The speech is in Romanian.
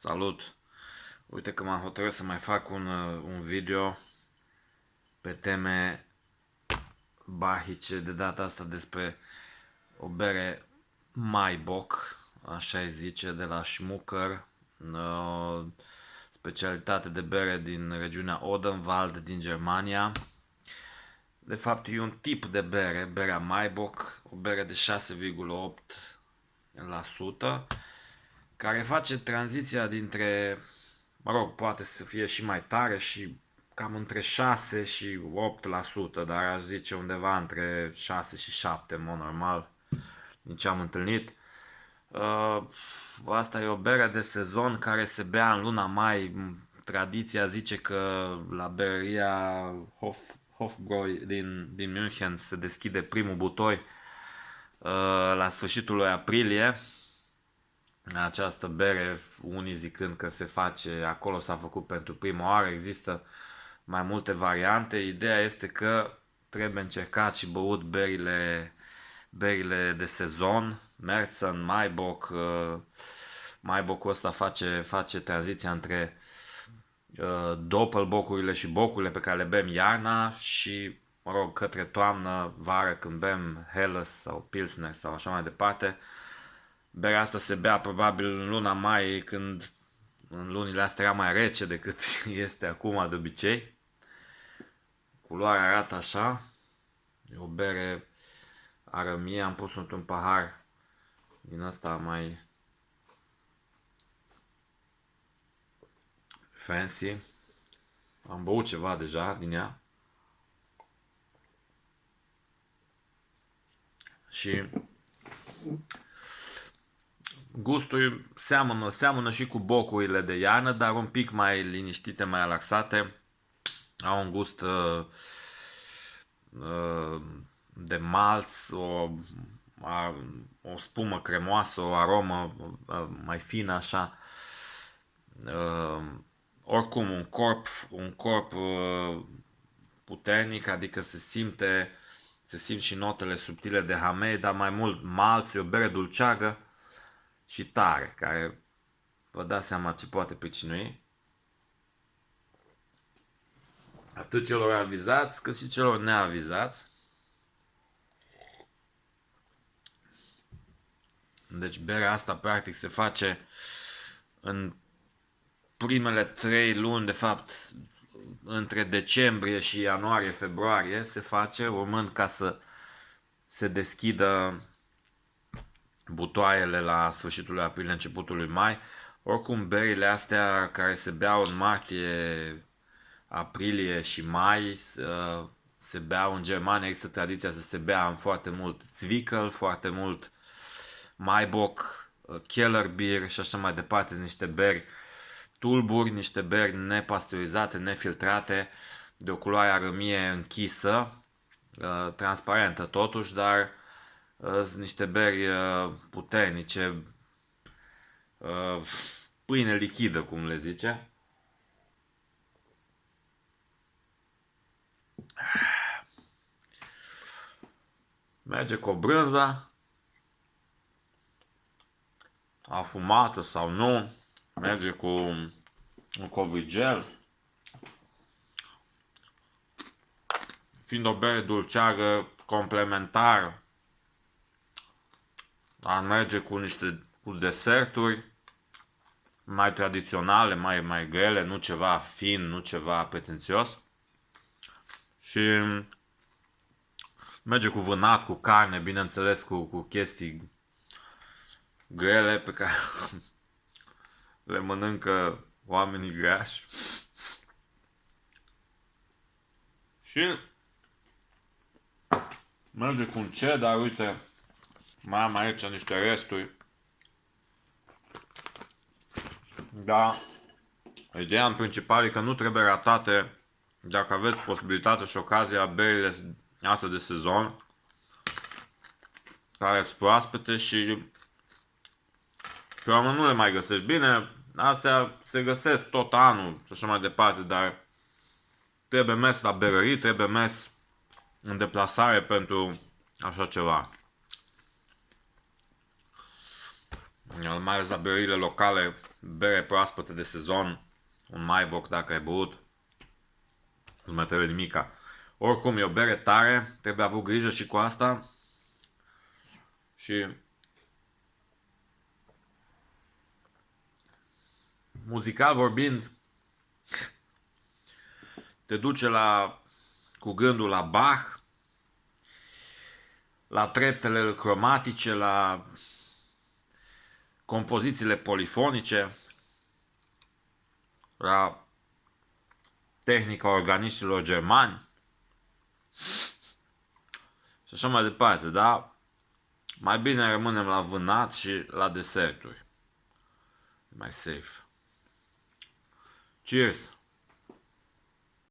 Salut! Uite că m-am hotărât să mai fac un video pe teme bahice, de data asta despre o bere Maibock, așa îi zice, de la Schmucker, specialitate de bere din regiunea Odenwald din Germania. De fapt e un tip de bere, berea Maibock, o bere de 6,8%, care face tranziția dintre, mă rog, poate să fie și mai tare și cam între 6 și 8%, dar aș zice undeva între 6 și 7, în mod normal, din ce am întâlnit. Asta e o bere de sezon care se bea în luna mai. Tradiția zice că la bereria Hofbräu din München se deschide primul butoi la sfârșitul lui aprilie. Această bere, unii zicând că se face, acolo s-a făcut pentru prima oară, există mai multe variante. Ideea este că trebuie încercat și băut berile de sezon. Märzen, Maibock, Maibock-ul ăsta face tranziția între doppelbockurile și bockurile pe care le bem iarna și, mă rog, către toamnă, vară, când bem Helles sau Pilsner sau așa mai departe. Berea asta se bea probabil în luna mai, când în lunile astea era mai rece decât este acum de obicei. Culoarea arată așa. E o bere arămie, am pus într-un pahar din asta mai fancy. Am băut ceva deja din ea. Și gustul seamănă și cu bockurile de iarnă, dar un pic mai liniștite, mai relaxate. Au un gust de malț, o spumă cremoasă, o aromă mai fină așa. Oricum un corp puternic, adică se simt și notele subtile de hamei, dar mai mult malț, e o bere dulceagă și tare, care vă dați seama ce poate pricinui. Atât celor avizați, cât și celor neavizați. Deci berea asta practic se face în primele 3 luni, de fapt între decembrie și ianuarie-februarie se face, urmând ca să se deschidă butoaiele la sfârșitul aprilie, începutul lui mai. Oricum, berile astea care se beau în martie, aprilie și mai, se beau în Germania, există tradiția să se bea în foarte mult Zwickel, foarte mult Maibock, Kellerbier și așa mai departe. Sunt niște beri tulburi, niște beri nepasteurizate, nefiltrate, de o culoare arămie închisă, transparentă totuși, dar sunt niște beri puternice, pâine lichidă, cum le zice. Merge cu o brânză, afumată sau nu, merge cu un covrigel. Fiind o bere dulceagă, complementar, ar merge cu deserturi mai tradiționale, mai grele, nu ceva fin, nu ceva pretențios. Și merge cu vânat, cu carne, bineînțeles cu chestii grele pe care le mănâncă oamenii grași. Și merge cu un cheddar, uite, mai am aici niște resturi. Da, ideea în principal e că nu trebuie ratate, dacă aveți posibilitatea și ocazia, berile astea de sezon, care sunt proaspete și pe urmă nu le mai găsești. Bine, astea se găsesc tot anul și așa mai departe, dar trebuie mers la berării, trebuie mers în deplasare pentru așa ceva. Mai ales la berăriile locale bere proaspătă de sezon, un Maibock dacă ai băut, nu mai trebuie nimica. Oricum e o bere tare, trebuie avut grijă și cu asta. Și muzical vorbind, te duce cu gândul la Bach, la treptele cromatice, la compozițiile polifonice, la tehnica organiștilor germani și așa mai departe, dar mai bine rămânem la vânat și la deserturi. Mai safe. Cheers!